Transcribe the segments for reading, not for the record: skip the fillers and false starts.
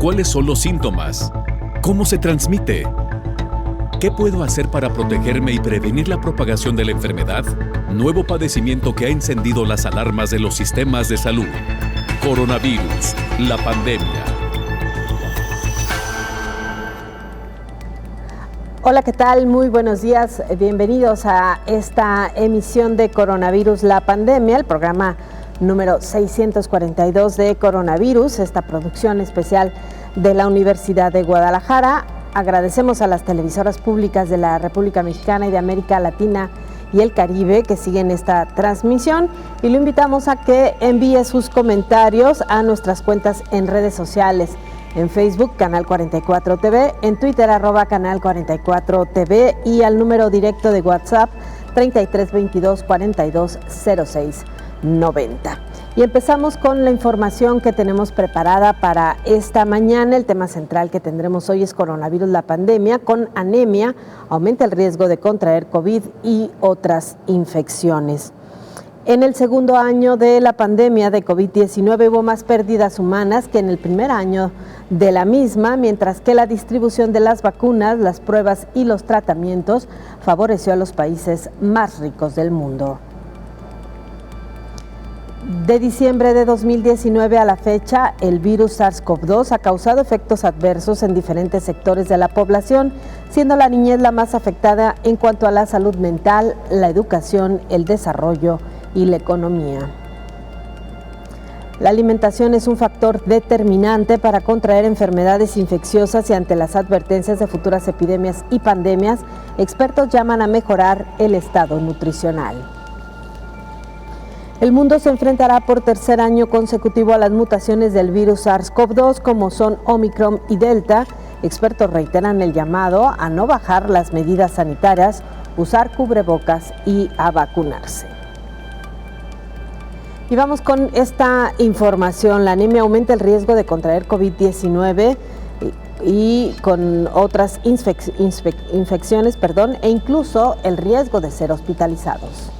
¿Cuáles son los síntomas? ¿Cómo se transmite? ¿Qué puedo hacer para protegerme y prevenir la propagación de la enfermedad? Nuevo padecimiento que ha encendido las alarmas de los sistemas de salud. Coronavirus, la pandemia. Hola, ¿qué tal? Muy buenos días. Bienvenidos a esta emisión de Coronavirus, la pandemia, el programa número 642 de Coronavirus, esta producción especial de la Universidad de Guadalajara. Agradecemos a las televisoras públicas de la República Mexicana y de América Latina y el Caribe que siguen esta transmisión y lo invitamos a que envíe sus comentarios a nuestras cuentas en redes sociales. En Facebook, Canal 44 TV, en Twitter, @Canal 44 TV y al número directo de WhatsApp 33 22 42 06 90. Y empezamos con la información que tenemos preparada para esta mañana. El tema central que tendremos hoy es coronavirus, la pandemia. Con anemia aumenta el riesgo de contraer COVID y otras infecciones. En el segundo año de la pandemia de COVID-19 hubo más pérdidas humanas que en el primer año de la misma, mientras que la distribución de las vacunas, las pruebas y los tratamientos favoreció a los países más ricos del mundo. De diciembre de 2019 a la fecha, el virus SARS-CoV-2 ha causado efectos adversos en diferentes sectores de la población, siendo la niñez la más afectada en cuanto a la salud mental, la educación, el desarrollo y la economía. La alimentación es un factor determinante para contraer enfermedades infecciosas y ante las advertencias de futuras epidemias y pandemias, expertos llaman a mejorar el estado nutricional. El mundo se enfrentará por tercer año consecutivo a las mutaciones del virus SARS-CoV-2 como son Omicron y Delta. Expertos reiteran el llamado a no bajar las medidas sanitarias, usar cubrebocas y a vacunarse. Y vamos con esta información. La anemia aumenta el riesgo de contraer COVID-19 y con otras infecciones, e incluso el riesgo de ser hospitalizados.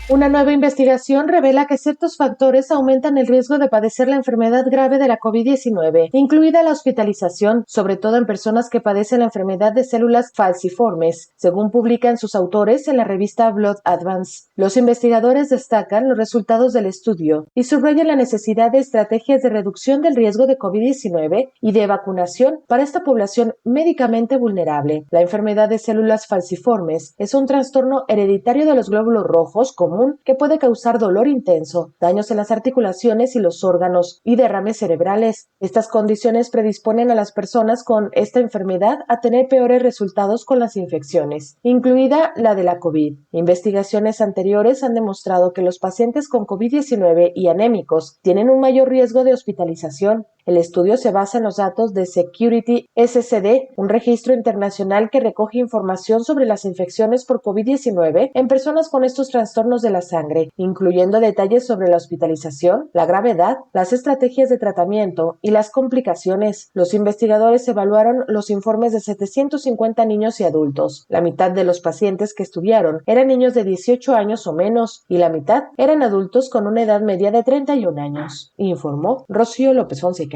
Una nueva investigación revela que ciertos factores aumentan el riesgo de padecer la enfermedad grave de la COVID-19, incluida la hospitalización, sobre todo en personas que padecen la enfermedad de células falciformes, según publican sus autores en la revista Blood Advance. Los investigadores destacan los resultados del estudio y subrayan la necesidad de estrategias de reducción del riesgo de COVID-19 y de vacunación para esta población médicamente vulnerable. La enfermedad de células falciformes es un trastorno hereditario de los glóbulos rojos común que puede causar dolor intenso, daños en las articulaciones y los órganos y derrames cerebrales. Estas condiciones predisponen a las personas con esta enfermedad a tener peores resultados con las infecciones, incluida la de la COVID. Investigaciones anteriores han demostrado que los pacientes con COVID-19 y anémicos tienen un mayor riesgo de hospitalización. El estudio se basa en los datos de Security SCD, un registro internacional que recoge información sobre las infecciones por COVID-19 en personas con estos trastornos de la sangre, incluyendo detalles sobre la hospitalización, la gravedad, las estrategias de tratamiento y las complicaciones. Los investigadores evaluaron los informes de 750 niños y adultos. La mitad de los pacientes que estudiaron eran niños de 18 años o menos y la mitad eran adultos con una edad media de 31 años, informó Rocío López Fonseca.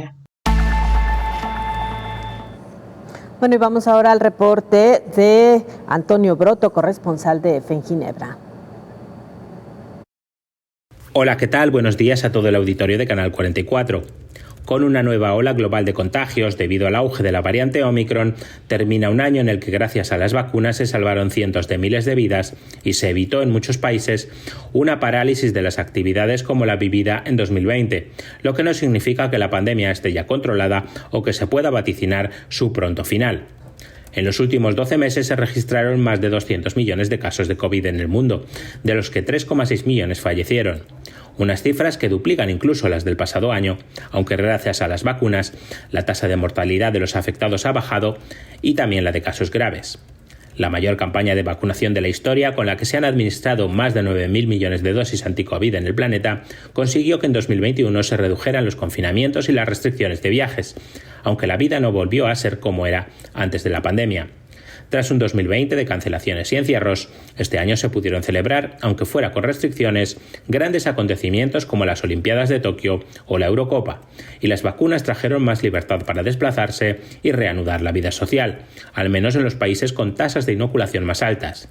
Bueno, y vamos ahora al reporte de Antonio Broto, corresponsal de EFE en Ginebra. Hola, ¿qué tal? Buenos días a todo el auditorio de Canal 44. Con una nueva ola global de contagios debido al auge de la variante Omicron, termina un año en el que gracias a las vacunas se salvaron cientos de miles de vidas y se evitó en muchos países una parálisis de las actividades como la vivida en 2020, lo que no significa que la pandemia esté ya controlada o que se pueda vaticinar su pronto final. En los últimos 12 meses se registraron más de 200 millones de casos de COVID en el mundo, de los que 3,6 millones fallecieron. Unas cifras que duplican incluso las del pasado año, aunque gracias a las vacunas la tasa de mortalidad de los afectados ha bajado y también la de casos graves. La mayor campaña de vacunación de la historia, con la que se han administrado más de 9.000 millones de dosis anti-COVID en el planeta, consiguió que en 2021 se redujeran los confinamientos y las restricciones de viajes, aunque la vida no volvió a ser como era antes de la pandemia. Tras un 2020 de cancelaciones y encierros, este año se pudieron celebrar, aunque fuera con restricciones, grandes acontecimientos como las Olimpiadas de Tokio o la Eurocopa, y las vacunas trajeron más libertad para desplazarse y reanudar la vida social, al menos en los países con tasas de inoculación más altas.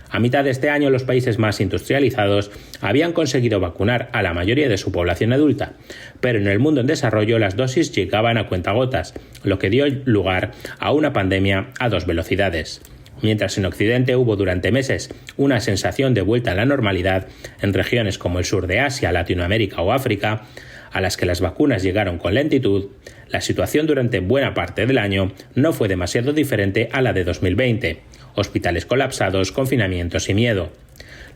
A mitad de este año, los países más industrializados habían conseguido vacunar a la mayoría de su población adulta, pero en el mundo en desarrollo las dosis llegaban a cuentagotas, lo que dio lugar a una pandemia a dos velocidades. Mientras en Occidente hubo durante meses una sensación de vuelta a la normalidad en regiones como el sur de Asia, Latinoamérica o África, a las que las vacunas llegaron con lentitud, la situación durante buena parte del año no fue demasiado diferente a la de 2020. Hospitales colapsados, confinamientos y miedo.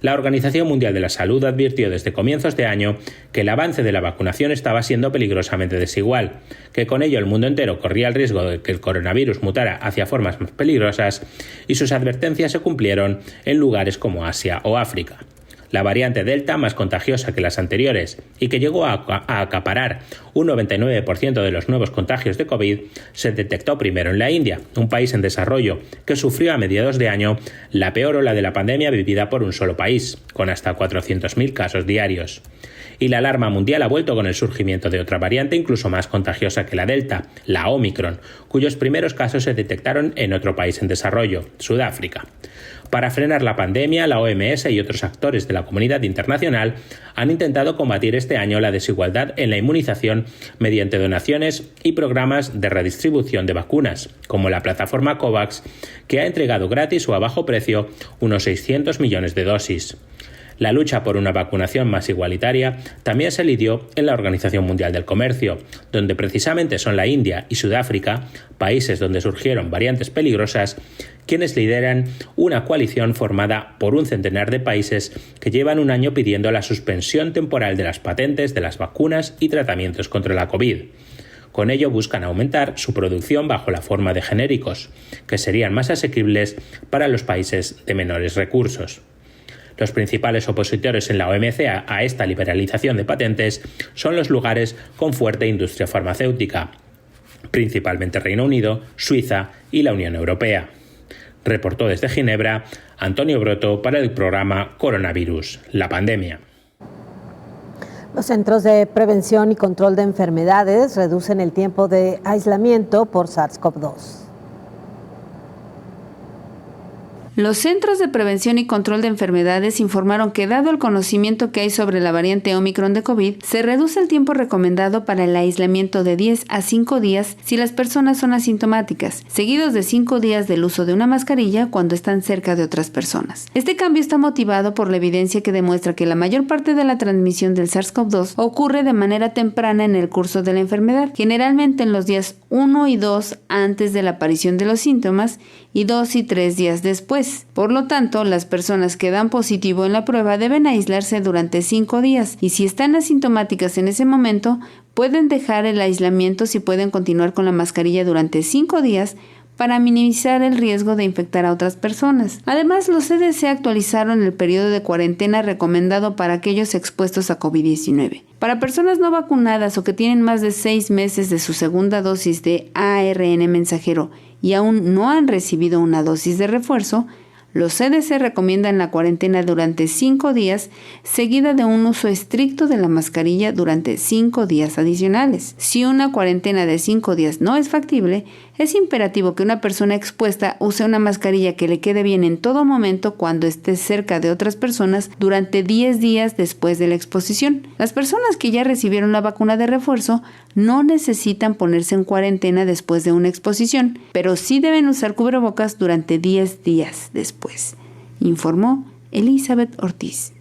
La Organización Mundial de la Salud advirtió desde comienzos de año que el avance de la vacunación estaba siendo peligrosamente desigual, que con ello el mundo entero corría el riesgo de que el coronavirus mutara hacia formas más peligrosas, y sus advertencias se cumplieron en lugares como Asia o África. La variante Delta, más contagiosa que las anteriores y que llegó a acaparar un 99% de los nuevos contagios de COVID, se detectó primero en la India, un país en desarrollo que sufrió a mediados de año la peor ola de la pandemia vivida por un solo país, con hasta 400.000 casos diarios. Y la alarma mundial ha vuelto con el surgimiento de otra variante incluso más contagiosa que la Delta, la Omicron, cuyos primeros casos se detectaron en otro país en desarrollo, Sudáfrica. Para frenar la pandemia, la OMS y otros actores de la comunidad internacional han intentado combatir este año la desigualdad en la inmunización mediante donaciones y programas de redistribución de vacunas, como la plataforma COVAX, que ha entregado gratis o a bajo precio unos 600 millones de dosis. La lucha por una vacunación más igualitaria también se lidió en la Organización Mundial del Comercio, donde precisamente son la India y Sudáfrica, países donde surgieron variantes peligrosas, quienes lideran una coalición formada por un centenar de países que llevan un año pidiendo la suspensión temporal de las patentes de las vacunas y tratamientos contra la COVID. Con ello buscan aumentar su producción bajo la forma de genéricos, que serían más asequibles para los países de menores recursos. Los principales opositores en la OMC a esta liberalización de patentes son los lugares con fuerte industria farmacéutica, principalmente Reino Unido, Suiza y la Unión Europea. Reportó desde Ginebra Antonio Broto para el programa Coronavirus, la pandemia. Los Centros de Prevención y Control de Enfermedades reducen el tiempo de aislamiento por SARS-CoV-2. Los Centros de Prevención y Control de Enfermedades informaron que, dado el conocimiento que hay sobre la variante Omicron de COVID, se reduce el tiempo recomendado para el aislamiento de 10 a 5 días si las personas son asintomáticas, seguidos de 5 días del uso de una mascarilla cuando están cerca de otras personas. Este cambio está motivado por la evidencia que demuestra que la mayor parte de la transmisión del SARS-CoV-2 ocurre de manera temprana en el curso de la enfermedad, generalmente en los días 1 y 2 antes de la aparición de los síntomas y 2 y 3 días después. Por lo tanto, las personas que dan positivo en la prueba deben aislarse durante 5 días y si están asintomáticas en ese momento, pueden dejar el aislamiento si pueden continuar con la mascarilla durante 5 días para minimizar el riesgo de infectar a otras personas. Además, los CDC actualizaron el periodo de cuarentena recomendado para aquellos expuestos a COVID-19. Para personas no vacunadas o que tienen más de 6 meses de su segunda dosis de ARN mensajero y aún no han recibido una dosis de refuerzo, los CDC recomiendan la cuarentena durante 5 días, seguida de un uso estricto de la mascarilla durante 5 días adicionales. Si una cuarentena de 5 días no es factible, es imperativo que una persona expuesta use una mascarilla que le quede bien en todo momento cuando esté cerca de otras personas durante 10 días después de la exposición. Las personas que ya recibieron la vacuna de refuerzo no necesitan ponerse en cuarentena después de una exposición, pero sí deben usar cubrebocas durante 10 días después, informó Elizabeth Ortiz.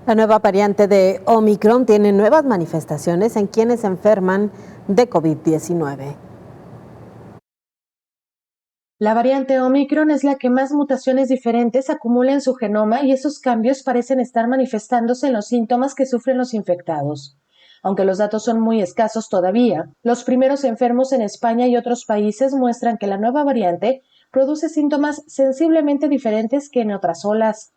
La nueva variante de Omicron tiene nuevas manifestaciones en quienes se enferman de COVID-19. La variante Omicron es la que más mutaciones diferentes acumula en su genoma y esos cambios parecen estar manifestándose en los síntomas que sufren los infectados. Aunque los datos son muy escasos todavía, los primeros enfermos en España y otros países muestran que la nueva variante produce síntomas sensiblemente diferentes que en otras olas.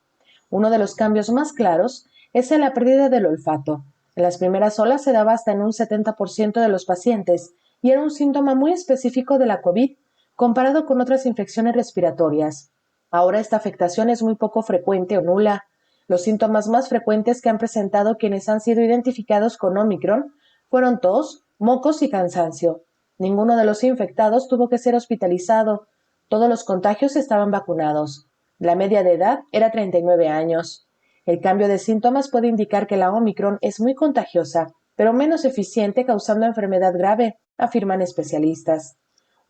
Uno de los cambios más claros es en la pérdida del olfato. En las primeras olas se daba hasta en un 70% de los pacientes y era un síntoma muy específico de la COVID, comparado con otras infecciones respiratorias. Ahora esta afectación es muy poco frecuente o nula. Los síntomas más frecuentes que han presentado quienes han sido identificados con Omicron fueron tos, mocos y cansancio. Ninguno de los infectados tuvo que ser hospitalizado. Todos los contagios estaban vacunados. La media de edad era 39 años. El cambio de síntomas puede indicar que la Omicron es muy contagiosa, pero menos eficiente causando enfermedad grave, afirman especialistas.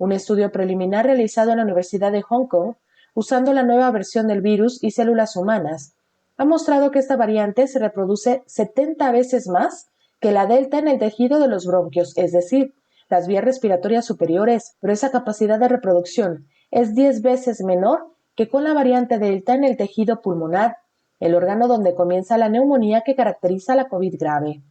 Un estudio preliminar realizado en la Universidad de Hong Kong, usando la nueva versión del virus y células humanas, ha mostrado que esta variante se reproduce 70 veces más que la Delta en el tejido de los bronquios, es decir, las vías respiratorias superiores, pero esa capacidad de reproducción es 10 veces menor que con la variante Delta en el tejido pulmonar, el órgano donde comienza la neumonía que caracteriza la COVID grave.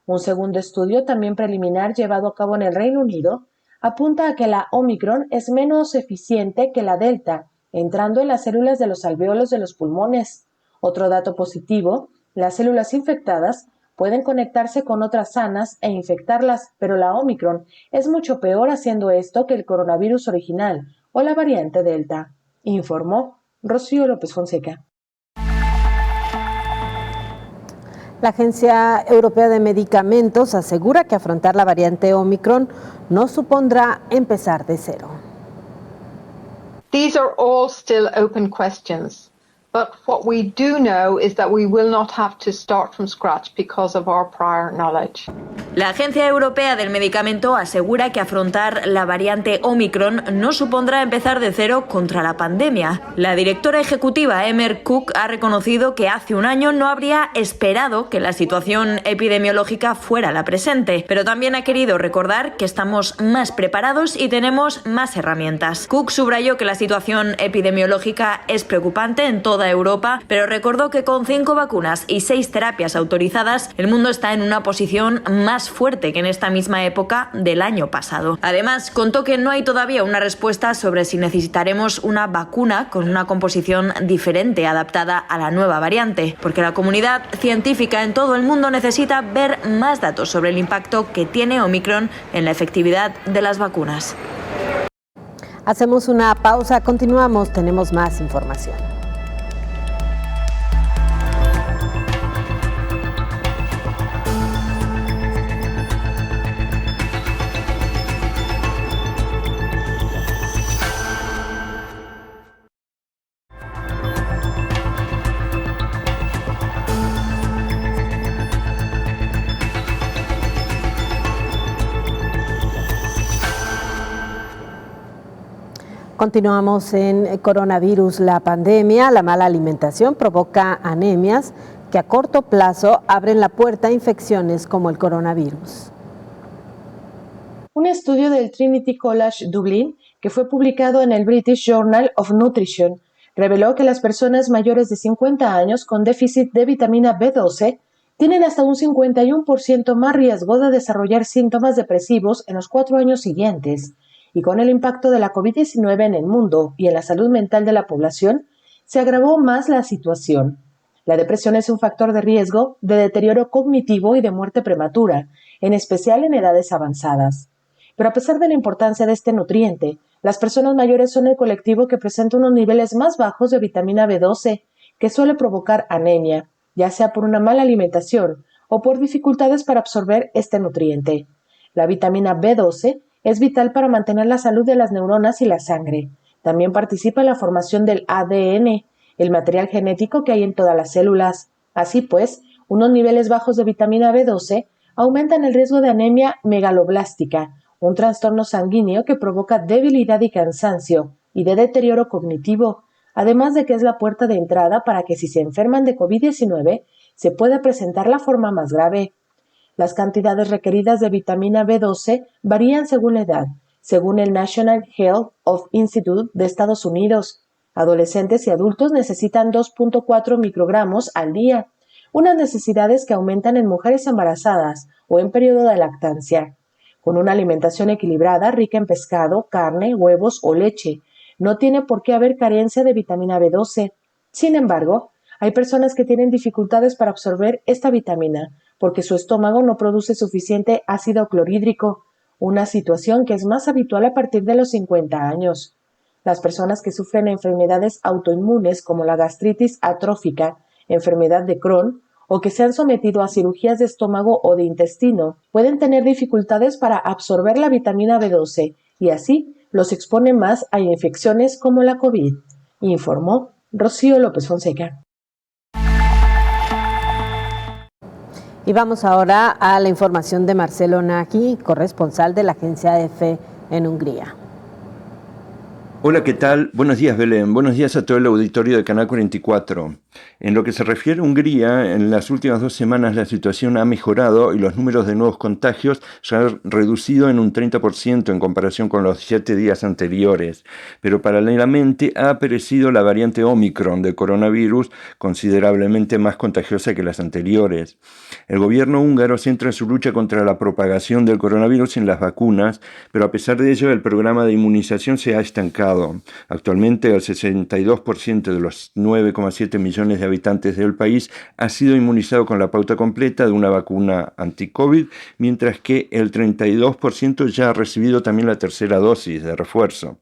Un segundo estudio, también preliminar, llevado a cabo en el Reino Unido, apunta a que la Omicron es menos eficiente que la Delta, entrando en las células de los alvéolos de los pulmones. Otro dato positivo, las células infectadas pueden conectarse con otras sanas e infectarlas, pero la Omicron es mucho peor haciendo esto que el coronavirus original o la variante Delta, informó Rocío López Fonseca. La Agencia Europea de Medicamentos asegura que afrontar la variante Omicron no supondrá empezar de cero. These are all still open questions. But what we do know is that we will not have to start from scratch because of our prior knowledge. La Agencia Europea del Medicamento asegura que afrontar la variante Omicron no supondrá empezar de cero contra la pandemia. La directora ejecutiva Emmer Cook ha reconocido que hace un año no habría esperado que la situación epidemiológica fuera la presente, pero también ha querido recordar que estamos más preparados y tenemos más herramientas. Cook subrayó que la situación epidemiológica es preocupante en toda Europa, pero recordó que con 5 vacunas y 6 terapias autorizadas, el mundo está en una posición más fuerte que en esta misma época del año pasado. Además, contó que no hay todavía una respuesta sobre si necesitaremos una vacuna con una composición diferente adaptada a la nueva variante, porque la comunidad científica en todo el mundo necesita ver más datos sobre el impacto que tiene Omicron en la efectividad de las vacunas. Hacemos una pausa, continuamos, tenemos más información. Continuamos en coronavirus, la pandemia. La mala alimentación provoca anemias que a corto plazo abren la puerta a infecciones como el coronavirus. Un estudio del Trinity College Dublín, que fue publicado en el British Journal of Nutrition, reveló que las personas mayores de 50 años con déficit de vitamina B12 tienen hasta un 51% más riesgo de desarrollar síntomas depresivos en los 4 años siguientes. Y con el impacto de la COVID-19 en el mundo y en la salud mental de la población, se agravó más la situación. La depresión es un factor de riesgo de deterioro cognitivo y de muerte prematura, en especial en edades avanzadas. Pero a pesar de la importancia de este nutriente, las personas mayores son el colectivo que presenta unos niveles más bajos de vitamina B12, que suele provocar anemia, ya sea por una mala alimentación o por dificultades para absorber este nutriente. La vitamina B12 es vital para mantener la salud de las neuronas y la sangre. También participa en la formación del ADN, el material genético que hay en todas las células. Así pues, unos niveles bajos de vitamina B12 aumentan el riesgo de anemia megaloblástica, un trastorno sanguíneo que provoca debilidad y cansancio y de deterioro cognitivo, además de que es la puerta de entrada para que si se enferman de COVID-19 se pueda presentar la forma más grave. Las cantidades requeridas de vitamina B12 varían según la edad, según el National Health of Institute de Estados Unidos. Adolescentes y adultos necesitan 2.4 microgramos al día, unas necesidades que aumentan en mujeres embarazadas o en periodo de lactancia. Con una alimentación equilibrada, rica en pescado, carne, huevos o leche, no tiene por qué haber carencia de vitamina B12. Sin embargo, hay personas que tienen dificultades para absorber esta vitamina, porque su estómago no produce suficiente ácido clorhídrico, una situación que es más habitual a partir de los 50 años. Las personas que sufren enfermedades autoinmunes como la gastritis atrófica, enfermedad de Crohn, o que se han sometido a cirugías de estómago o de intestino, pueden tener dificultades para absorber la vitamina B12 y así los expone más a infecciones como la COVID, informó Rocío López Fonseca. Y vamos ahora a la información de Marcelo Nagy, corresponsal de la agencia EFE en Hungría. Hola, ¿qué tal? Buenos días, Belén. Buenos días a todo el auditorio de Canal 44. En lo que se refiere a Hungría, en las últimas 2 semanas la situación ha mejorado y los números de nuevos contagios se han reducido en un 30% en comparación con los 7 días anteriores. Pero paralelamente ha aparecido la variante Omicron del coronavirus, considerablemente más contagiosa que las anteriores. El gobierno húngaro centra su lucha contra la propagación del coronavirus en las vacunas, pero a pesar de ello el programa de inmunización se ha estancado. Actualmente el 62% de los 9,7 millones de habitantes del país ha sido inmunizado con la pauta completa de una vacuna anti-COVID, mientras que el 32% ya ha recibido también la tercera dosis de refuerzo.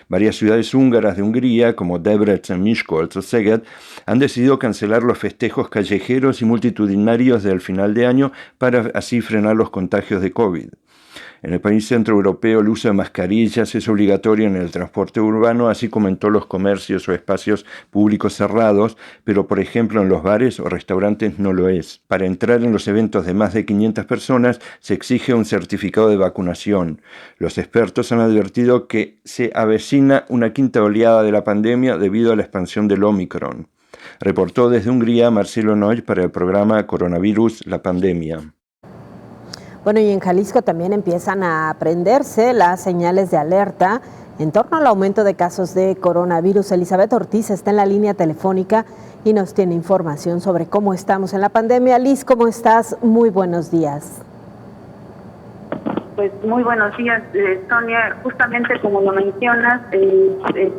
Varias ciudades húngaras de Hungría, como Debrecen, Miskolc o Szeged, han decidido cancelar los festejos callejeros y multitudinarios del final de año para así frenar los contagios de COVID. En el país centroeuropeo el uso de mascarillas es obligatorio en el transporte urbano, así como en todos los comercios o espacios públicos cerrados, pero por ejemplo en los bares o restaurantes no lo es. Para entrar en los eventos de más de 500 personas se exige un certificado de vacunación. Los expertos han advertido que se avecina una quinta oleada de la pandemia debido a la expansión del Omicron. Reportó desde Hungría Marcelo Nagy para el programa Coronavirus, la pandemia. Bueno, y en Jalisco también empiezan a prenderse las señales de alerta en torno al aumento de casos de coronavirus. Elizabeth Ortiz está en la línea telefónica y nos tiene información sobre cómo estamos en la pandemia. Liz, ¿cómo estás? Muy buenos días. Pues muy buenos días, Sonia. Justamente como lo mencionas, en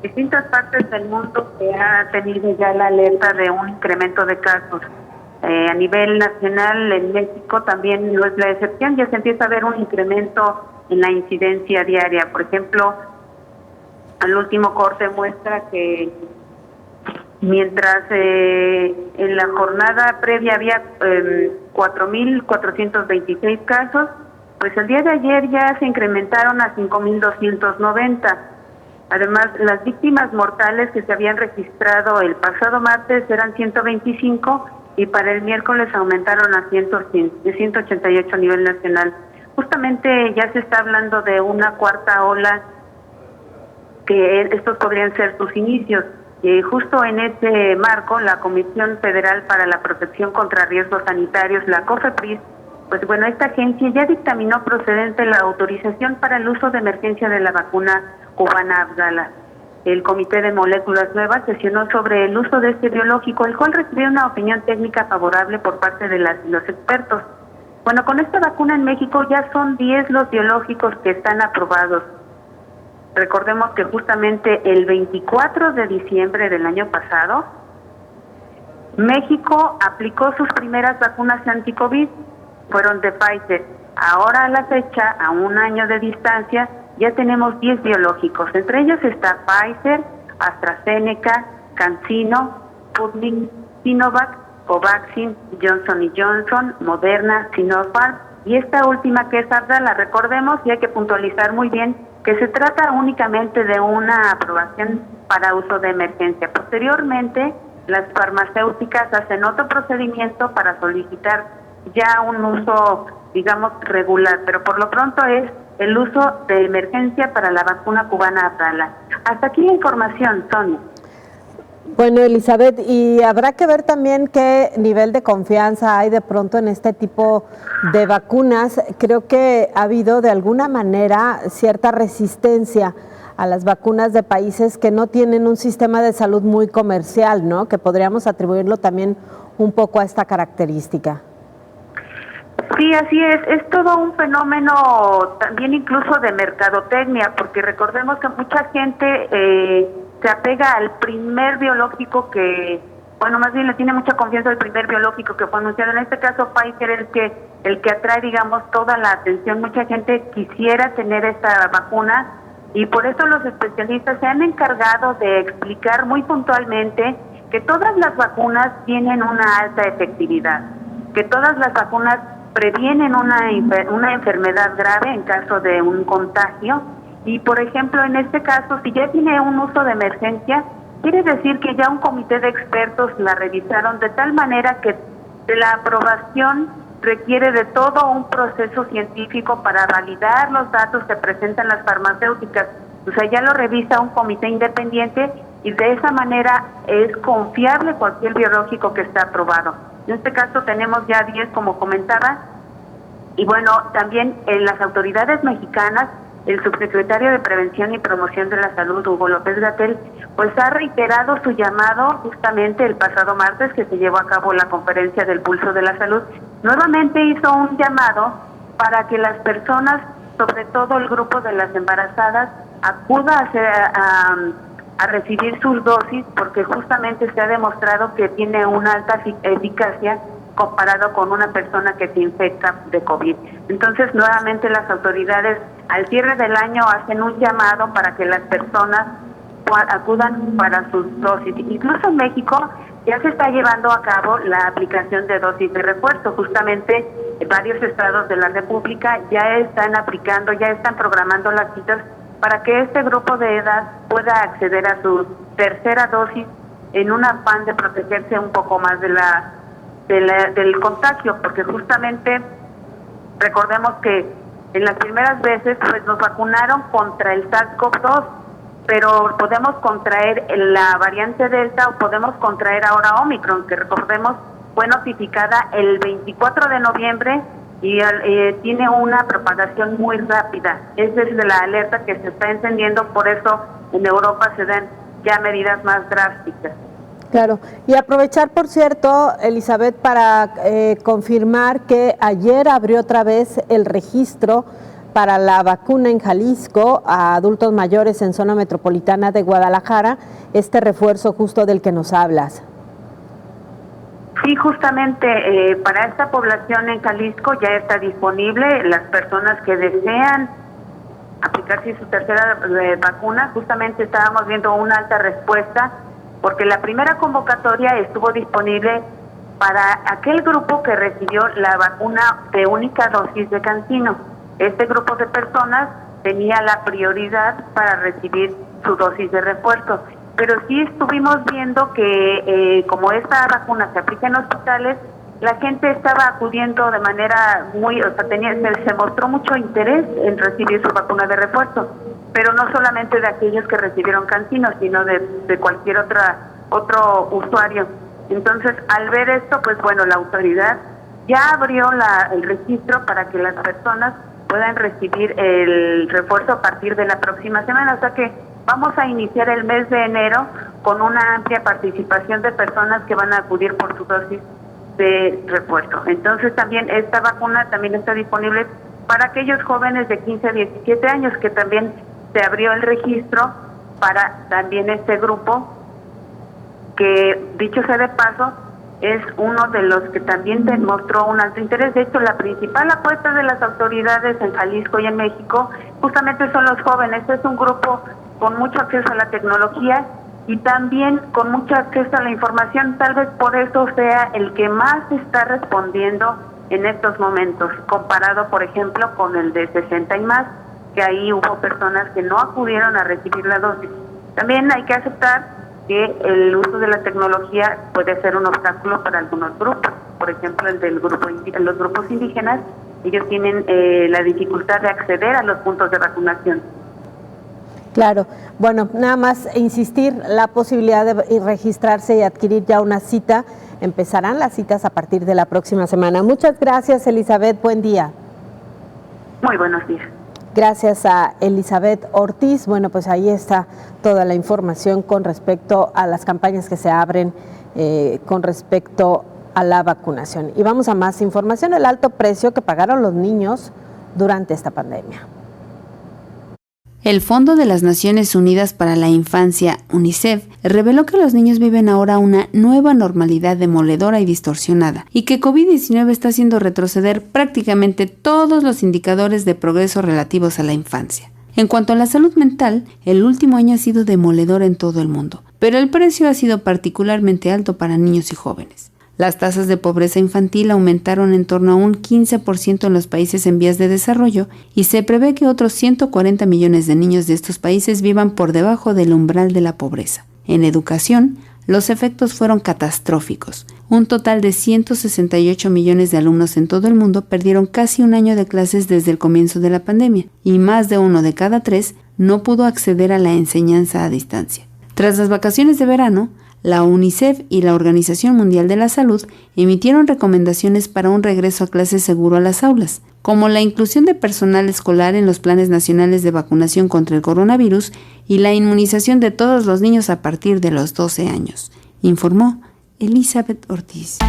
distintas partes del mundo se ha tenido ya la alerta de un incremento de casos. A nivel nacional, en México también no es la excepción, ya se empieza a ver un incremento en la incidencia diaria. Por ejemplo, el último corte muestra que mientras en la jornada previa había 4.426 casos, pues el día de ayer ya se incrementaron a 5.290. Además, las víctimas mortales que se habían registrado el pasado martes eran 125 y para el miércoles aumentaron a 188 a nivel nacional. Justamente ya se está hablando de una cuarta ola, que estos podrían ser sus inicios. Justo en ese marco, la Comisión Federal para la Protección contra Riesgos Sanitarios, la COFEPRIS, pues bueno, esta agencia ya dictaminó procedente la autorización para el uso de emergencia de la vacuna cubana Abdala. El Comité de Moléculas Nuevas sesionó sobre el uso de este biológico, el cual recibió una opinión técnica favorable por parte de los expertos. Bueno, con esta vacuna en México ya son 10 los biológicos que están aprobados. Recordemos que justamente el 24 de diciembre del año pasado, México aplicó sus primeras vacunas anti-COVID, fueron de Pfizer. Ahora a la fecha, a un año de distancia, ya tenemos 10 biológicos. Entre ellos está Pfizer, AstraZeneca, CanSino, Sputnik, Sinovac, Covaxin, Johnson & Johnson, Moderna, Sinopharm y esta última que es Abdala. Recordemos, y hay que puntualizar muy bien, que se trata únicamente de una aprobación para uso de emergencia. Posteriormente, las farmacéuticas hacen otro procedimiento para solicitar ya un uso, digamos, regular, pero por lo pronto es el uso de emergencia para la vacuna cubana Abdala. Hasta aquí la información, Sonia. Bueno, Elizabeth, y habrá que ver también qué nivel de confianza hay de pronto en este tipo de vacunas. Creo que ha habido de alguna manera cierta resistencia a las vacunas de países que no tienen un sistema de salud muy comercial, ¿no? Que podríamos atribuirlo también un poco a esta característica. Sí, así es. Es todo un fenómeno también incluso de mercadotecnia, porque recordemos que mucha gente se apega al primer biológico que bueno, más bien le tiene mucha confianza al primer biológico que fue anunciado. En este caso, Pfizer es el que atrae, digamos, toda la atención. Mucha gente quisiera tener esta vacuna y por eso los especialistas se han encargado de explicar muy puntualmente que todas las vacunas tienen una alta efectividad, que todas las vacunas previenen una enfermedad grave en caso de un contagio. Y, por ejemplo, en este caso, si ya tiene un uso de emergencia, quiere decir que ya un comité de expertos la revisaron de tal manera que la aprobación requiere de todo un proceso científico para validar los datos que presentan las farmacéuticas. O sea, ya lo revisa un comité independiente y de esa manera es confiable cualquier biológico que está aprobado. En este caso tenemos ya 10, como comentaba, y bueno, también las autoridades mexicanas, el subsecretario de Prevención y Promoción de la Salud, Hugo López-Gatell, pues ha reiterado su llamado justamente el pasado martes que se llevó a cabo la conferencia del Pulso de la Salud. Nuevamente hizo un llamado para que las personas, sobre todo el grupo de las embarazadas, acuda a recibir sus dosis, porque justamente se ha demostrado que tiene una alta eficacia comparado con una persona que se infecta de COVID. Entonces, nuevamente las autoridades al cierre del año hacen un llamado para que las personas acudan para sus dosis. Incluso en México ya se está llevando a cabo la aplicación de dosis de refuerzo. Justamente varios estados de la República ya están aplicando, ya están programando las citas para que este grupo de edad pueda acceder a su tercera dosis en un afán de protegerse un poco más del contagio, porque justamente recordemos que en las primeras veces pues nos vacunaron contra el SARS-CoV-2, pero podemos contraer la variante Delta o podemos contraer ahora Omicron, que recordemos fue notificada el 24 de noviembre y tiene una propagación muy rápida. Esa es de la alerta que se está encendiendo, por eso en Europa se dan ya medidas más drásticas. Claro, y aprovechar, por cierto, Elizabeth, para confirmar que ayer abrió otra vez el registro para la vacuna en Jalisco a adultos mayores en zona metropolitana de Guadalajara, este refuerzo justo del que nos hablas. Sí, justamente para esta población en Jalisco ya está disponible. Las personas que desean aplicarse su tercera vacuna, justamente estábamos viendo una alta respuesta, porque la primera convocatoria estuvo disponible para aquel grupo que recibió la vacuna de única dosis de CanSino. Este grupo de personas tenía la prioridad para recibir su dosis de refuerzo. Pero sí estuvimos viendo que como esta vacuna se aplica en hospitales, la gente estaba acudiendo de manera se mostró mucho interés en recibir su vacuna de refuerzo, pero no solamente de aquellos que recibieron CanSino, sino de cualquier otro usuario. Entonces, al ver esto, pues bueno, la autoridad ya abrió el registro para que las personas puedan recibir el refuerzo a partir de la próxima semana, o sea que vamos a iniciar el mes de enero con una amplia participación de personas que van a acudir por su dosis de refuerzo. Entonces también esta vacuna también está disponible para aquellos jóvenes de 15 a 17 años, que también se abrió el registro para también este grupo, que dicho sea de paso, es uno de los que también demostró un alto interés. De hecho, la principal apuesta de las autoridades en Jalisco y en México justamente son los jóvenes. Es un grupo con mucho acceso a la tecnología y también con mucho acceso a la información. Tal vez por eso sea el que más está respondiendo en estos momentos, comparado, por ejemplo, con el de 60 y más, que ahí hubo personas que no acudieron a recibir la dosis. También hay que aceptar que el uso de la tecnología puede ser un obstáculo para algunos grupos. Por ejemplo, los grupos indígenas, ellos tienen la dificultad de acceder a los puntos de vacunación. Claro, bueno, nada más insistir, la posibilidad de registrarse y adquirir ya una cita. Empezarán las citas a partir de la próxima semana. Muchas gracias, Elizabeth, buen día. Muy buenos días. Gracias a Elizabeth Ortiz. Bueno, pues ahí está toda la información con respecto a las campañas que se abren con respecto a la vacunación. Y vamos a más información, el alto precio que pagaron los niños durante esta pandemia. El Fondo de las Naciones Unidas para la Infancia, UNICEF, reveló que los niños viven ahora una nueva normalidad demoledora y distorsionada, y que COVID-19 está haciendo retroceder prácticamente todos los indicadores de progreso relativos a la infancia. En cuanto a la salud mental, el último año ha sido demoledor en todo el mundo, pero el precio ha sido particularmente alto para niños y jóvenes. Las tasas de pobreza infantil aumentaron en torno a un 15% en los países en vías de desarrollo y se prevé que otros 140 millones de niños de estos países vivan por debajo del umbral de la pobreza. En educación, los efectos fueron catastróficos. Un total de 168 millones de alumnos en todo el mundo perdieron casi un año de clases desde el comienzo de la pandemia y más de 1 de cada 3 no pudo acceder a la enseñanza a distancia. Tras las vacaciones de verano, la UNICEF y la Organización Mundial de la Salud emitieron recomendaciones para un regreso a clases seguro a las aulas, como la inclusión de personal escolar en los planes nacionales de vacunación contra el coronavirus y la inmunización de todos los niños a partir de los 12 años, informó Elizabeth Ortiz.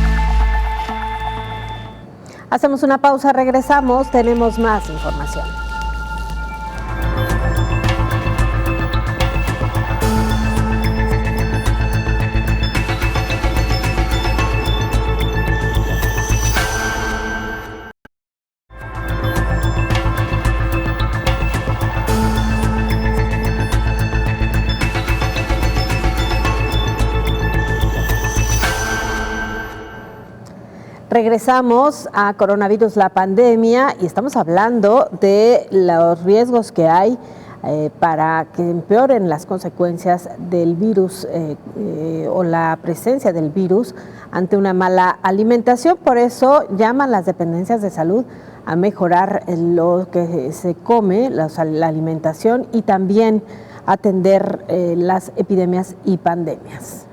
Hacemos una pausa, regresamos, tenemos más información. Regresamos a Coronavirus, la pandemia, y estamos hablando de los riesgos que hay para que empeoren las consecuencias del virus o la presencia del virus ante una mala alimentación. Por eso llaman las dependencias de salud a mejorar lo que se come, la alimentación, y también atender las epidemias y pandemias.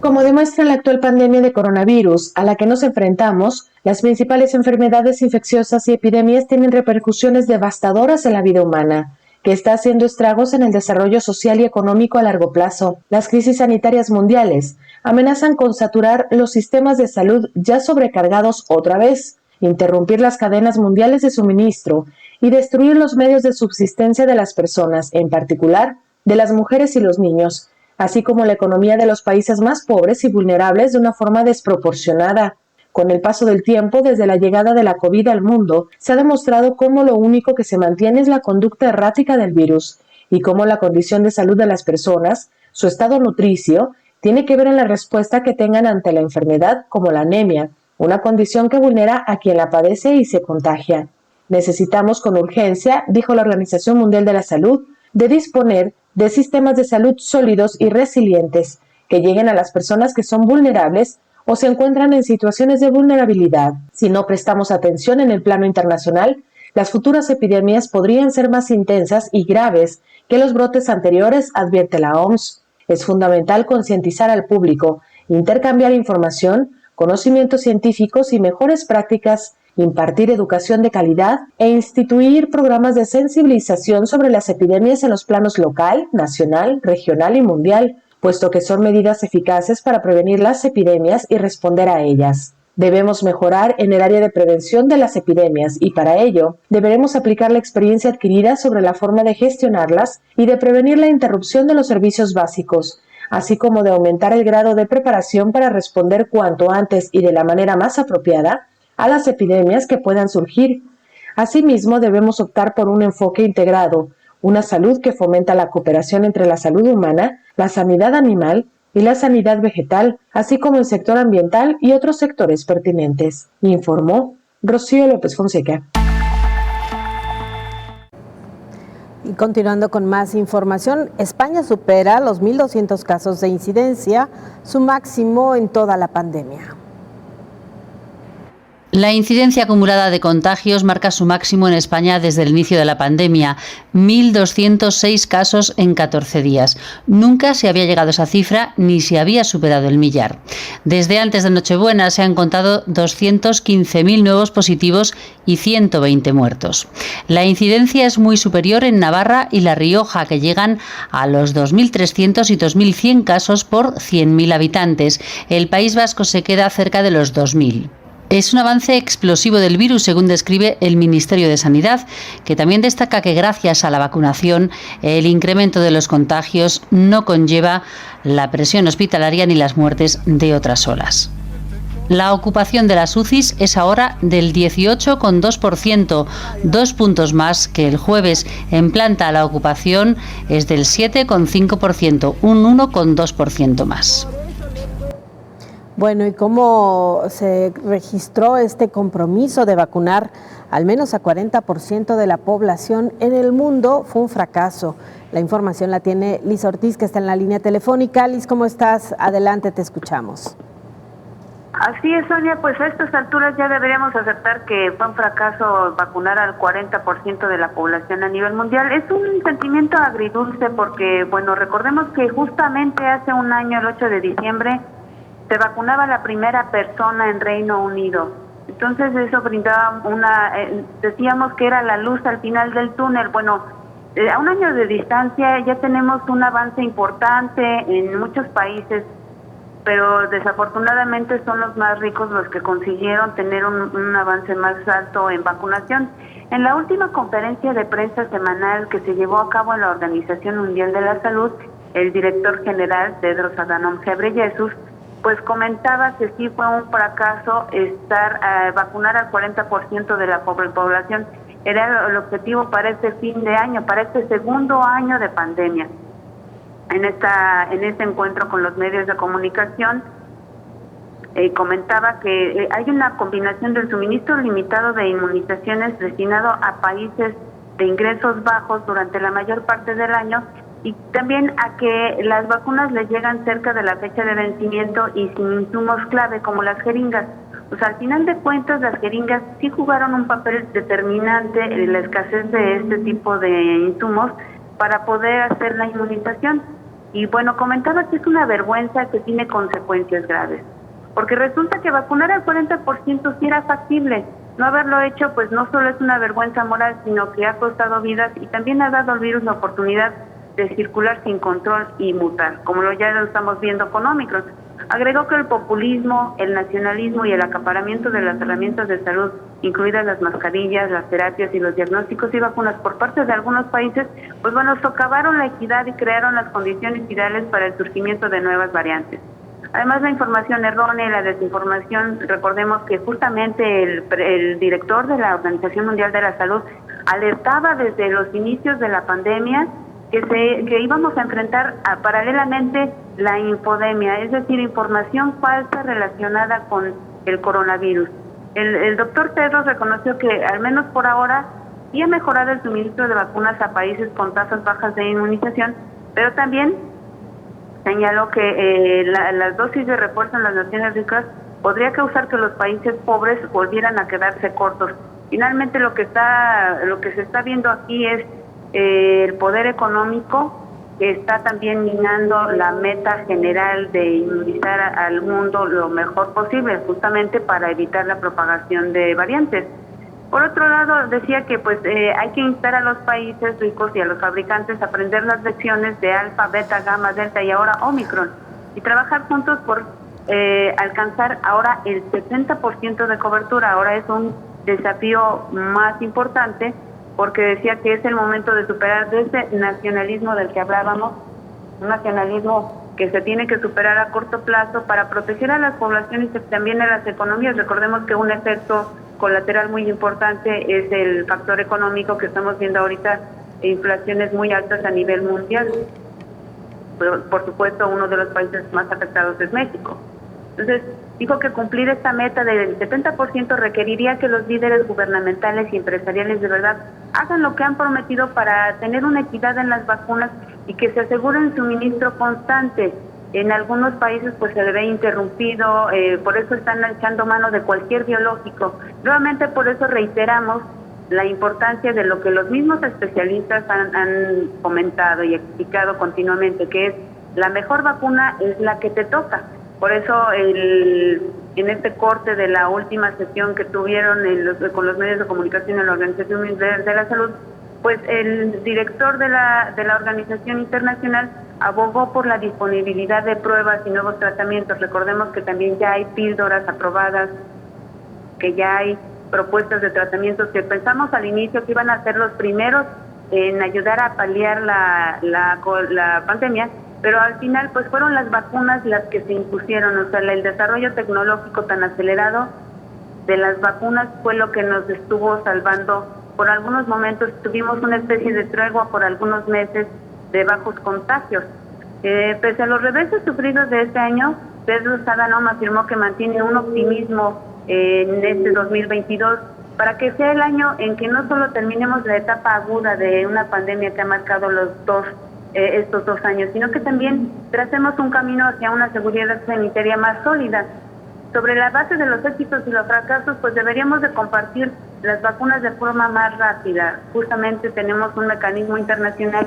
Como demuestra la actual pandemia de coronavirus a la que nos enfrentamos, las principales enfermedades infecciosas y epidemias tienen repercusiones devastadoras en la vida humana, que está haciendo estragos en el desarrollo social y económico a largo plazo. Las crisis sanitarias mundiales amenazan con saturar los sistemas de salud ya sobrecargados otra vez, interrumpir las cadenas mundiales de suministro y destruir los medios de subsistencia de las personas, en particular de las mujeres y los niños, así como la economía de los países más pobres y vulnerables de una forma desproporcionada. Con el paso del tiempo, desde la llegada de la COVID al mundo, se ha demostrado cómo lo único que se mantiene es la conducta errática del virus y cómo la condición de salud de las personas, su estado nutricio, tiene que ver en la respuesta que tengan ante la enfermedad, como la anemia, una condición que vulnera a quien la padece y se contagia. Necesitamos con urgencia, dijo la Organización Mundial de la Salud, de disponer de sistemas de salud sólidos y resilientes que lleguen a las personas que son vulnerables o se encuentran en situaciones de vulnerabilidad. Si no prestamos atención en el plano internacional, las futuras epidemias podrían ser más intensas y graves que los brotes anteriores, advierte la OMS. Es fundamental concientizar al público, intercambiar información, conocimientos científicos y mejores prácticas, impartir educación de calidad e instituir programas de sensibilización sobre las epidemias en los planos local, nacional, regional y mundial, puesto que son medidas eficaces para prevenir las epidemias y responder a ellas. Debemos mejorar en el área de prevención de las epidemias y para ello deberemos aplicar la experiencia adquirida sobre la forma de gestionarlas y de prevenir la interrupción de los servicios básicos, así como de aumentar el grado de preparación para responder cuanto antes y de la manera más apropiada a las epidemias que puedan surgir. Asimismo, debemos optar por un enfoque integrado, una salud que fomenta la cooperación entre la salud humana, la sanidad animal y la sanidad vegetal, así como el sector ambiental y otros sectores pertinentes, informó Rocío López Fonseca. Y continuando con más información, España supera los 1.200 casos de incidencia, su máximo en toda la pandemia. La incidencia acumulada de contagios marca su máximo en España desde el inicio de la pandemia, 1.206 casos en 14 días. Nunca se había llegado a esa cifra ni se había superado el millar. Desde antes de Nochebuena se han contado 215.000 nuevos positivos y 120 muertos. La incidencia es muy superior en Navarra y La Rioja, que llegan a los 2.300 y 2.100 casos por 100.000 habitantes. El País Vasco se queda cerca de los 2.000. Es un avance explosivo del virus, según describe el Ministerio de Sanidad, que también destaca que gracias a la vacunación el incremento de los contagios no conlleva la presión hospitalaria ni las muertes de otras olas. La ocupación de las UCIs es ahora del 18,2%, 2 puntos más que el jueves. En planta la ocupación es del 7,5%, un 1,2% más. Bueno, ¿y cómo se registró este compromiso de vacunar al menos a 40% de la población en el mundo? Fue un fracaso. La información la tiene Liz Ortiz, que está en la línea telefónica. Liz, ¿cómo estás? Adelante, te escuchamos. Así es, Sonia, pues a estas alturas ya deberíamos aceptar que fue un fracaso vacunar al 40% de la población a nivel mundial. Es un sentimiento agridulce porque, bueno, recordemos que justamente hace un año, el 8 de diciembre, se vacunaba la primera persona en Reino Unido. Entonces eso brindaba decíamos que era la luz al final del túnel. Bueno, a un año de distancia ya tenemos un avance importante en muchos países, pero desafortunadamente son los más ricos los que consiguieron tener un avance más alto en vacunación. En la última conferencia de prensa semanal que se llevó a cabo en la Organización Mundial de la Salud, el director general Tedros Adhanom Ghebreyesus pues comentaba que sí fue un fracaso vacunar al 40% de la población. Era el objetivo para este fin de año, para este segundo año de pandemia. En este encuentro con los medios de comunicación, comentaba que hay una combinación del suministro limitado de inmunizaciones destinado a países de ingresos bajos durante la mayor parte del año y también a que las vacunas les llegan cerca de la fecha de vencimiento y sin insumos clave como las jeringas. Pues al final de cuentas las jeringas sí jugaron un papel determinante en la escasez de este tipo de insumos para poder hacer la inmunización. Y bueno, comentaba que es una vergüenza que tiene consecuencias graves, porque resulta que vacunar al 40% sí era factible. No haberlo hecho, pues no solo es una vergüenza moral, sino que ha costado vidas y también ha dado al virus la oportunidad de circular sin control y mutar, como ya lo estamos viendo con Omicron. Agregó que el populismo, el nacionalismo y el acaparamiento de las herramientas de salud, incluidas las mascarillas, las terapias y los diagnósticos y vacunas por parte de algunos países, pues bueno, socavaron la equidad y crearon las condiciones ideales para el surgimiento de nuevas variantes. Además, la información errónea y la desinformación, recordemos que justamente el director de la Organización Mundial de la Salud alertaba desde los inicios de la pandemia que íbamos a enfrentar paralelamente la infodemia, es decir, información falsa relacionada con el coronavirus. El doctor Tedros reconoció que, al menos por ahora, sí ha mejorado el suministro de vacunas a países con tasas bajas de inmunización, pero también señaló que las dosis de refuerzo en las naciones ricas podría causar que los países pobres volvieran a quedarse cortos. Finalmente, lo que se está viendo aquí es el poder económico que está también minando la meta general de inmunizar al mundo lo mejor posible, justamente para evitar la propagación de variantes. Por otro lado, decía que hay que instar a los países ricos y a los fabricantes a aprender las lecciones de alfa, beta, gamma, delta y ahora Omicron y trabajar juntos por alcanzar ahora el 70% de cobertura. Ahora es un desafío más importante, porque decía que es el momento de superar ese nacionalismo del que hablábamos, un nacionalismo que se tiene que superar a corto plazo para proteger a las poblaciones y también a las economías. Recordemos que un efecto colateral muy importante es el factor económico que estamos viendo ahorita, inflaciones muy altas a nivel mundial. Pero, por supuesto, uno de los países más afectados es México. Entonces, dijo que cumplir esta meta del 70% requeriría que los líderes gubernamentales y empresariales de verdad hagan lo que han prometido para tener una equidad en las vacunas y que se aseguren suministro constante. En algunos países pues se ve interrumpido, por eso están echando mano de cualquier biológico. Nuevamente por eso reiteramos la importancia de lo que los mismos especialistas han comentado y explicado continuamente, que es la mejor vacuna es la que te toca. Por eso en este corte de la última sesión que tuvieron con los medios de comunicación en la Organización Mundial de la Salud, pues el director de la organización internacional abogó por la disponibilidad de pruebas y nuevos tratamientos. Recordemos que también ya hay píldoras aprobadas que ya hay propuestas de tratamientos que pensamos al inicio que iban a ser los primeros en ayudar a paliar la pandemia, pero al final pues fueron las vacunas las que se impusieron, o sea, el desarrollo tecnológico tan acelerado de las vacunas fue lo que nos estuvo salvando. Por algunos momentos tuvimos una especie de tregua por algunos meses de bajos contagios. Pese a los reveses sufridos de este año, Tedros Adhanom afirmó que mantiene un optimismo en este 2022 para que sea el año en que no solo terminemos la etapa aguda de una pandemia que ha marcado estos 2 años, sino que también tracemos un camino hacia una seguridad sanitaria más sólida. Sobre la base de los éxitos y los fracasos, pues deberíamos de compartir las vacunas de forma más rápida. Justamente tenemos un mecanismo internacional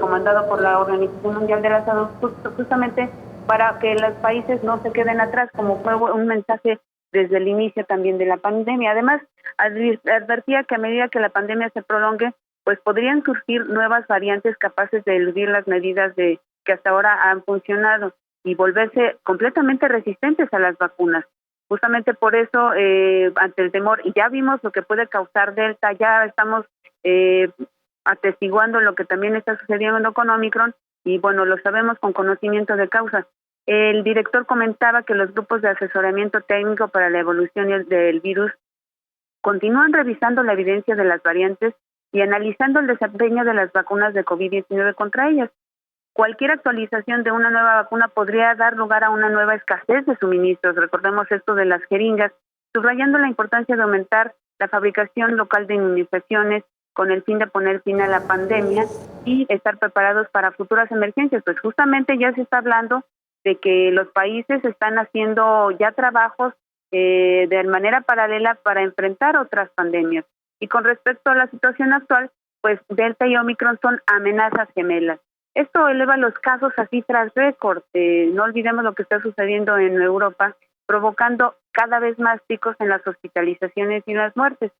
comandado por la Organización Mundial de la Salud, justamente para que los países no se queden atrás, como fue un mensaje desde el inicio también de la pandemia. Además, advertía que a medida que la pandemia se prolongue, pues podrían surgir nuevas variantes capaces de eludir las medidas que hasta ahora han funcionado y volverse completamente resistentes a las vacunas. Justamente por eso, ante el temor, y ya vimos lo que puede causar Delta, ya estamos atestiguando lo que también está sucediendo con Omicron, y bueno, lo sabemos con conocimiento de causa. El director comentaba que los grupos de asesoramiento técnico para la evolución del virus continúan revisando la evidencia de las variantes y analizando el desempeño de las vacunas de COVID-19 contra ellas. Cualquier actualización de una nueva vacuna podría dar lugar a una nueva escasez de suministros. Recordemos esto de las jeringas, subrayando la importancia de aumentar la fabricación local de inmunizaciones con el fin de poner fin a la pandemia y estar preparados para futuras emergencias. Pues justamente ya se está hablando de que los países están haciendo ya trabajos de manera paralela para enfrentar otras pandemias. Y con respecto a la situación actual, pues Delta y Omicron son amenazas gemelas. Esto eleva los casos a cifras récord. No olvidemos lo que está sucediendo en Europa, provocando cada vez más picos en las hospitalizaciones y las muertes.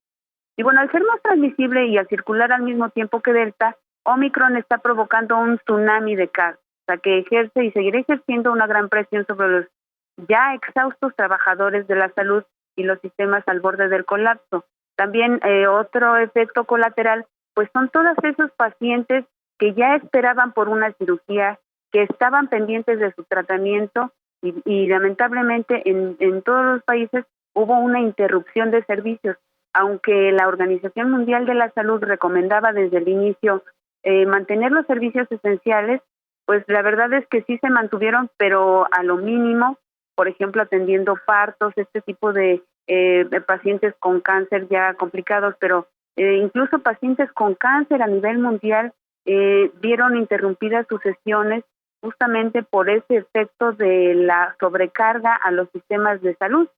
Y bueno, al ser más transmisible y al circular al mismo tiempo que Delta, Omicron está provocando un tsunami de casos, o sea, que ejerce y seguirá ejerciendo una gran presión sobre los ya exhaustos trabajadores de la salud y los sistemas al borde del colapso. También otro efecto colateral, pues son todos esos pacientes que ya esperaban por una cirugía, que estaban pendientes de su tratamiento y lamentablemente en todos los países hubo una interrupción de servicios. Aunque la Organización Mundial de la Salud recomendaba desde el inicio mantener los servicios esenciales, pues la verdad es que sí se mantuvieron, pero a lo mínimo, por ejemplo, atendiendo partos, este tipo de pacientes con cáncer ya complicados, pero incluso pacientes con cáncer a nivel mundial vieron interrumpidas sus sesiones justamente por ese efecto de la sobrecarga a los sistemas de salud.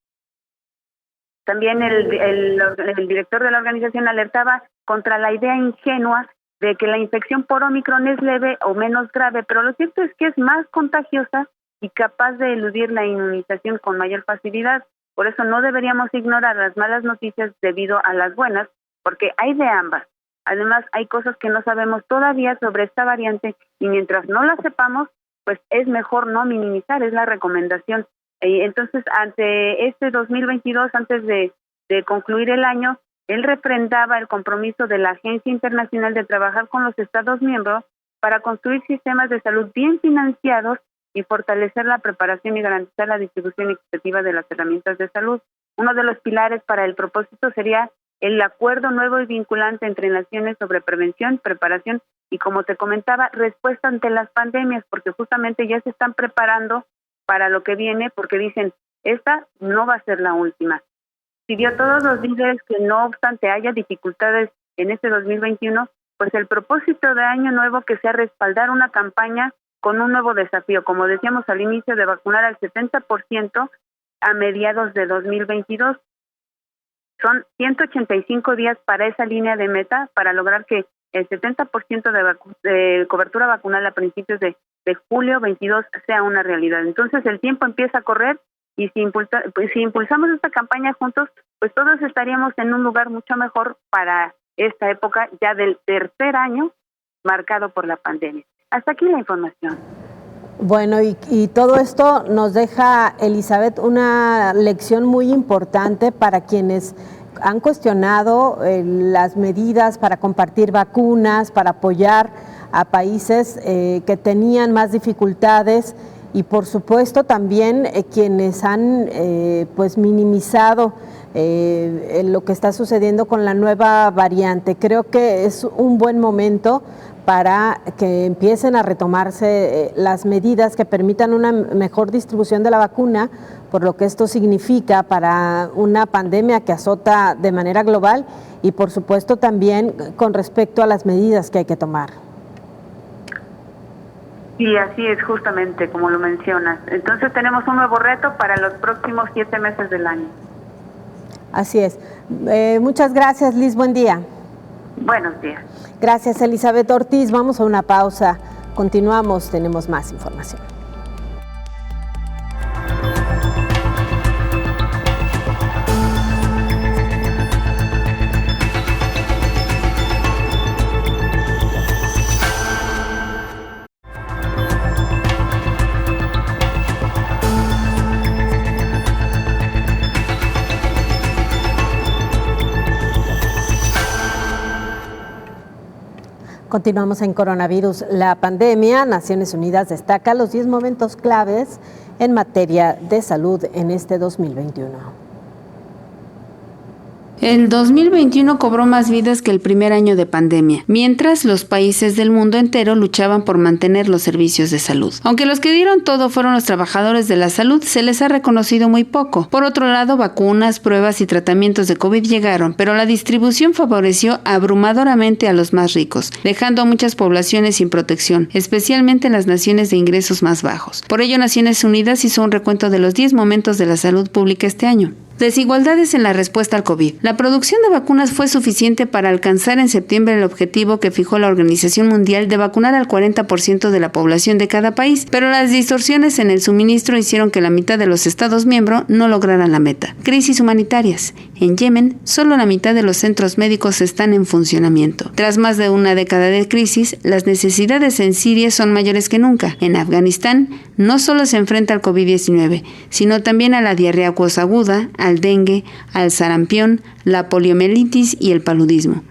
También el director de la organización alertaba contra la idea ingenua de que la infección por Omicron es leve o menos grave, pero lo cierto es que es más contagiosa y capaz de eludir la inmunización con mayor facilidad. Por eso no deberíamos ignorar las malas noticias debido a las buenas, porque hay de ambas. Además, hay cosas que no sabemos todavía sobre esta variante y mientras no las sepamos, pues es mejor no minimizar, es la recomendación. Entonces, ante este 2022, antes de concluir el año, él refrendaba el compromiso de la Agencia Internacional de trabajar con los Estados miembros para construir sistemas de salud bien financiados y fortalecer la preparación y garantizar la distribución equitativa de las herramientas de salud. Uno de los pilares para el propósito sería el acuerdo nuevo y vinculante entre naciones sobre prevención, preparación y, como te comentaba, respuesta ante las pandemias, porque justamente ya se están preparando para lo que viene, porque dicen, esta no va a ser la última. Pidió a todos los líderes que no obstante haya dificultades en este 2021, pues el propósito de año nuevo que sea respaldar una campaña con un nuevo desafío, como decíamos al inicio, de vacunar al 70% a mediados de 2022. Son 185 días para esa línea de meta, para lograr que el 70% de cobertura vacunal a principios de julio 22 sea una realidad. Entonces el tiempo empieza a correr y si impulsamos esta campaña juntos, pues todos estaríamos en un lugar mucho mejor para esta época ya del tercer año marcado por la pandemia. Hasta aquí la información. Bueno, y todo esto nos deja, Elizabeth, una lección muy importante para quienes han cuestionado las medidas para compartir vacunas, para apoyar a países que tenían más dificultades y por supuesto también quienes han pues minimizado lo que está sucediendo con la nueva variante. Creo que es un buen momento para que empiecen a retomarse las medidas que permitan una mejor distribución de la vacuna, por lo que esto significa para una pandemia que azota de manera global y por supuesto también con respecto a las medidas que hay que tomar. Sí, así es, justamente como lo mencionas. Entonces tenemos un nuevo reto para los próximos 7 meses del año. Así es. Muchas gracias, Liz. Buen día. Buenos días. Gracias, Elizabeth Ortiz. Vamos a una pausa. Continuamos, tenemos más información. Continuamos en coronavirus, la pandemia. Naciones Unidas destaca los 10 momentos claves en materia de salud en este 2021. El 2021 cobró más vidas que el primer año de pandemia, mientras los países del mundo entero luchaban por mantener los servicios de salud. Aunque los que dieron todo fueron los trabajadores de la salud, se les ha reconocido muy poco. Por otro lado, vacunas, pruebas y tratamientos de COVID llegaron, pero la distribución favoreció abrumadoramente a los más ricos, dejando a muchas poblaciones sin protección, especialmente en las naciones de ingresos más bajos. Por ello, Naciones Unidas hizo un recuento de los 10 momentos de la salud pública este año. Desigualdades en la respuesta al COVID. La producción de vacunas fue suficiente para alcanzar en septiembre el objetivo que fijó la Organización Mundial de vacunar al 40% de la población de cada país, pero las distorsiones en el suministro hicieron que la mitad de los Estados miembros no lograran la meta. Crisis humanitarias. En Yemen, solo la mitad de los centros médicos están en funcionamiento. Tras más de una década de crisis, las necesidades en Siria son mayores que nunca. En Afganistán, no solo se enfrenta al COVID-19, sino también a la diarrea aguda, al dengue, al sarampión, la poliomielitis y el paludismo.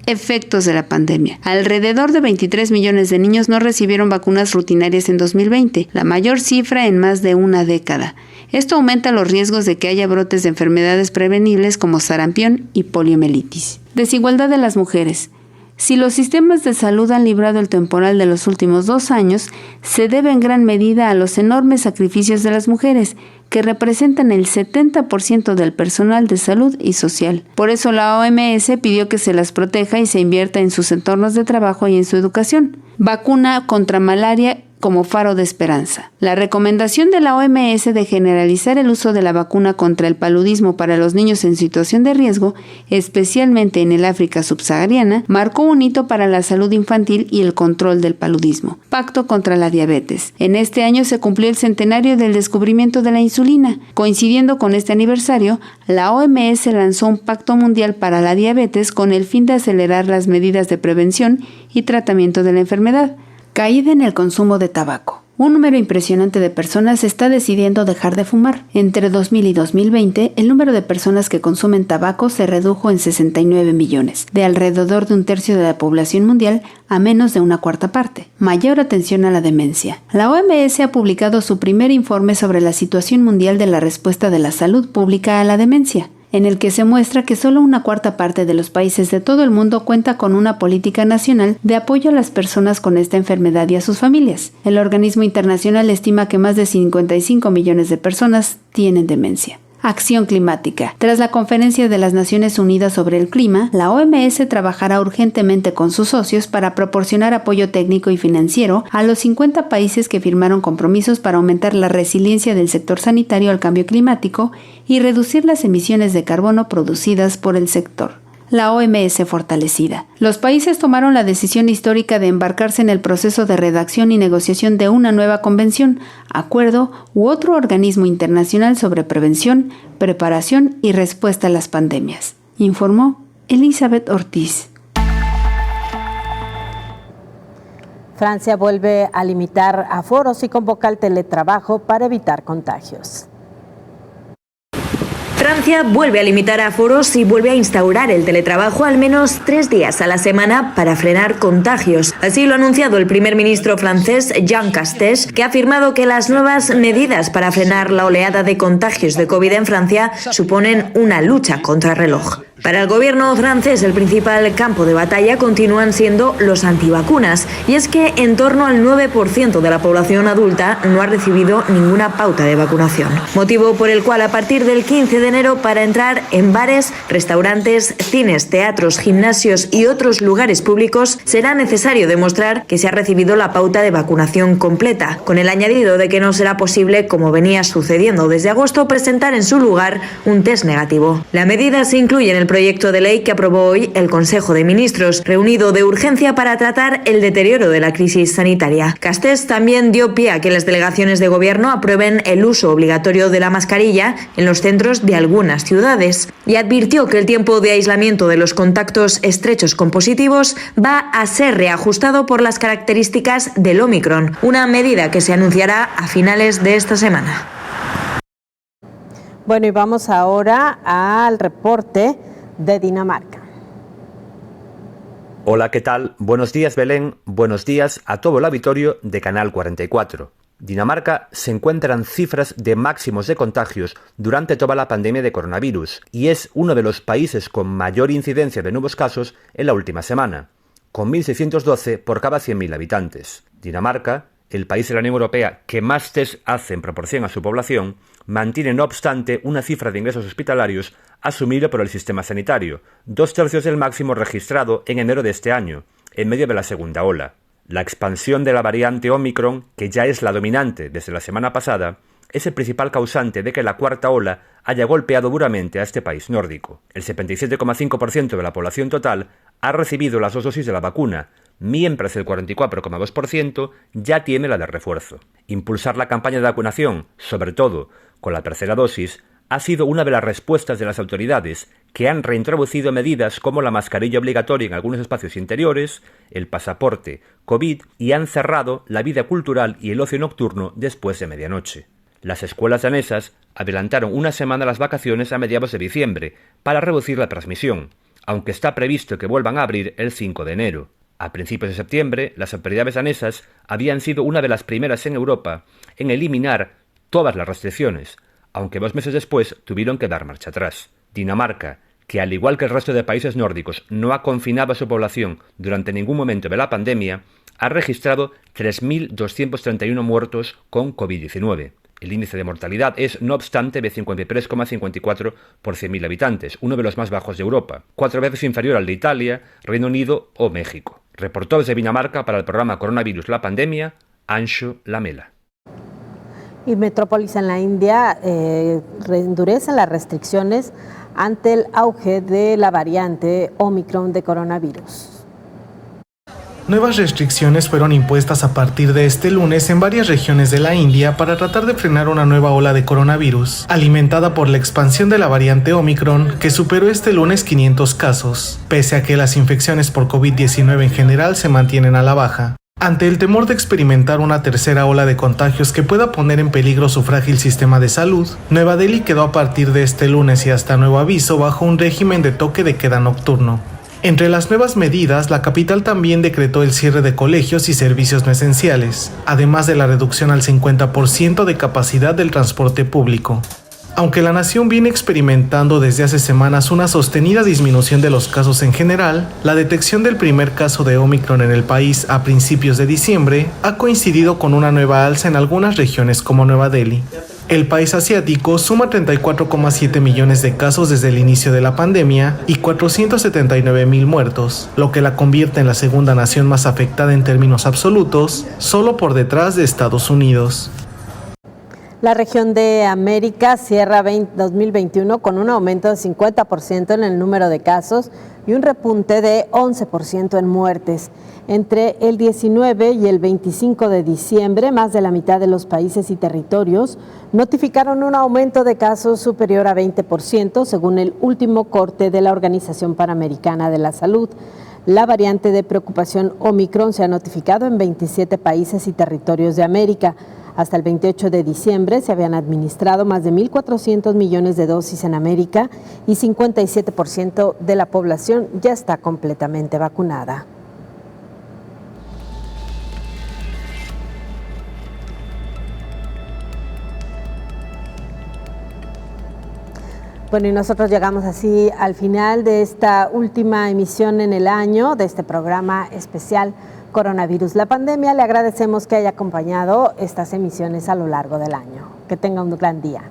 Efectos de la pandemia. Alrededor de 23 millones de niños no recibieron vacunas rutinarias en 2020, la mayor cifra en más de una década. Esto aumenta los riesgos de que haya brotes de enfermedades prevenibles como sarampión y poliomielitis. Desigualdad de las mujeres. Si los sistemas de salud han librado el temporal de los últimos 2 años, se debe en gran medida a los enormes sacrificios de las mujeres, que representan el 70% del personal de salud y social. Por eso la OMS pidió que se las proteja y se invierta en sus entornos de trabajo y en su educación. Vacuna contra malaria como faro de esperanza. La recomendación de la OMS de generalizar el uso de la vacuna contra el paludismo para los niños en situación de riesgo, especialmente en el África subsahariana, marcó un hito para la salud infantil y el control del paludismo. Pacto contra la diabetes. En este año se cumplió el centenario del descubrimiento de la insulina. Coincidiendo con este aniversario, la OMS lanzó un pacto mundial para la diabetes con el fin de acelerar las medidas de prevención y tratamiento de la enfermedad. Caída en el consumo de tabaco. Un número impresionante de personas está decidiendo dejar de fumar. Entre 2000 y 2020, el número de personas que consumen tabaco se redujo en 69 millones, de alrededor de 1/3 de la población mundial a menos de 1/4 parte. Mayor atención a la demencia. La OMS ha publicado su primer informe sobre la situación mundial de la respuesta de la salud pública a la demencia, en el que se muestra que solo 1/4 parte de los países de todo el mundo cuenta con una política nacional de apoyo a las personas con esta enfermedad y a sus familias. El organismo internacional estima que más de 55 millones de personas tienen demencia. Acción climática. Tras la Conferencia de las Naciones Unidas sobre el Clima, la OMS trabajará urgentemente con sus socios para proporcionar apoyo técnico y financiero a los 50 países que firmaron compromisos para aumentar la resiliencia del sector sanitario al cambio climático y reducir las emisiones de carbono producidas por el sector. La OMS fortalecida. Los países tomaron la decisión histórica de embarcarse en el proceso de redacción y negociación de una nueva convención, acuerdo u otro organismo internacional sobre prevención, preparación y respuesta a las pandemias, informó Elizabeth Ortiz. Francia vuelve a limitar aforos y convoca al teletrabajo para evitar contagios. Francia vuelve a limitar aforos y vuelve a instaurar el teletrabajo al menos 3 días a la semana para frenar contagios. Así lo ha anunciado el primer ministro francés Jean Castex, que ha afirmado que las nuevas medidas para frenar la oleada de contagios de COVID en Francia suponen una lucha contra reloj. Para el gobierno francés, el principal campo de batalla continúan siendo los antivacunas, y es que en torno al 9% de la población adulta no ha recibido ninguna pauta de vacunación. Motivo por el cual a partir del 15 de enero para entrar en bares, restaurantes, cines, teatros, gimnasios y otros lugares públicos será necesario demostrar que se ha recibido la pauta de vacunación completa, con el añadido de que no será posible, como venía sucediendo desde agosto, presentar en su lugar un test negativo. La medida se incluye en el proyecto de ley que aprobó hoy el Consejo de Ministros, reunido de urgencia para tratar el deterioro de la crisis sanitaria. Castex también dio pie a que las delegaciones de gobierno aprueben el uso obligatorio de la mascarilla en los centros de algunas ciudades y advirtió que el tiempo de aislamiento de los contactos estrechos con positivos va a ser reajustado por las características del Ómicron, una medida que se anunciará a finales de esta semana. Bueno, y vamos ahora al reporte de Dinamarca. Hola, ¿qué tal? Buenos días, Belén. Buenos días a todo el auditorio de Canal 44. Dinamarca se encuentra en cifras de máximos de contagios durante toda la pandemia de coronavirus y es uno de los países con mayor incidencia de nuevos casos en la última semana, con 1.612 por cada 100.000 habitantes. Dinamarca, el país de la Unión Europea que más test hace en proporción a su población, mantiene no obstante una cifra de ingresos hospitalarios asumible por el sistema sanitario, 2/3 del máximo registrado en enero de este año, en medio de la segunda ola. La expansión de la variante Omicron, que ya es la dominante desde la semana pasada, es el principal causante de que la cuarta ola haya golpeado duramente a este país nórdico. El 77,5% de la población total ha recibido las 2 dosis de la vacuna, mientras el 44,2% ya tiene la de refuerzo. Impulsar la campaña de vacunación, sobre todo con la tercera dosis, ha sido una de las respuestas de las autoridades, que han reintroducido medidas como la mascarilla obligatoria en algunos espacios interiores, el pasaporte COVID y han cerrado la vida cultural y el ocio nocturno después de medianoche. Las escuelas danesas adelantaron una semana las vacaciones a mediados de diciembre para reducir la transmisión, aunque está previsto que vuelvan a abrir el 5 de enero. A principios de septiembre, las autoridades danesas habían sido una de las primeras en Europa en eliminar todas las restricciones, aunque 2 meses después tuvieron que dar marcha atrás. Dinamarca, que al igual que el resto de países nórdicos no ha confinado a su población durante ningún momento de la pandemia, ha registrado 3.231 muertos con COVID-19. El índice de mortalidad es, no obstante, de 53,54 por 100.000 habitantes, uno de los más bajos de Europa, 4 veces inferior al de Italia, Reino Unido o México. Reportó desde Dinamarca para el programa Coronavirus la Pandemia, Anshu Lamela. Y Metrópolis en la India endurecen las restricciones ante el auge de la variante Omicron de coronavirus. Nuevas restricciones fueron impuestas a partir de este lunes en varias regiones de la India para tratar de frenar una nueva ola de coronavirus, alimentada por la expansión de la variante Omicron, que superó este lunes 500 casos, pese a que las infecciones por COVID-19 en general se mantienen a la baja. Ante el temor de experimentar una tercera ola de contagios que pueda poner en peligro su frágil sistema de salud, Nueva Delhi quedó a partir de este lunes y hasta nuevo aviso bajo un régimen de toque de queda nocturno. Entre las nuevas medidas, la capital también decretó el cierre de colegios y servicios no esenciales, además de la reducción al 50% de capacidad del transporte público. Aunque la nación viene experimentando desde hace semanas una sostenida disminución de los casos en general, la detección del primer caso de Omicron en el país a principios de diciembre ha coincidido con una nueva alza en algunas regiones como Nueva Delhi. El país asiático suma 34,7 millones de casos desde el inicio de la pandemia y 479,000 muertos, lo que la convierte en la segunda nación más afectada en términos absolutos, solo por detrás de Estados Unidos. La región de América cierra 2021 con un aumento de 50% en el número de casos y un repunte de 11% en muertes. Entre el 19 y el 25 de diciembre, más de la mitad de los países y territorios notificaron un aumento de casos superior a 20%, según el último corte de la Organización Panamericana de la Salud. La variante de preocupación Omicron se ha notificado en 27 países y territorios de América. Hasta el 28 de diciembre se habían administrado más de 1.400 millones de dosis en América y 57% de la población ya está completamente vacunada. Bueno, y nosotros llegamos así al final de esta última emisión en el año de este programa especial Coronavirus, la pandemia. Le agradecemos que haya acompañado estas emisiones a lo largo del año. Que tenga un gran día.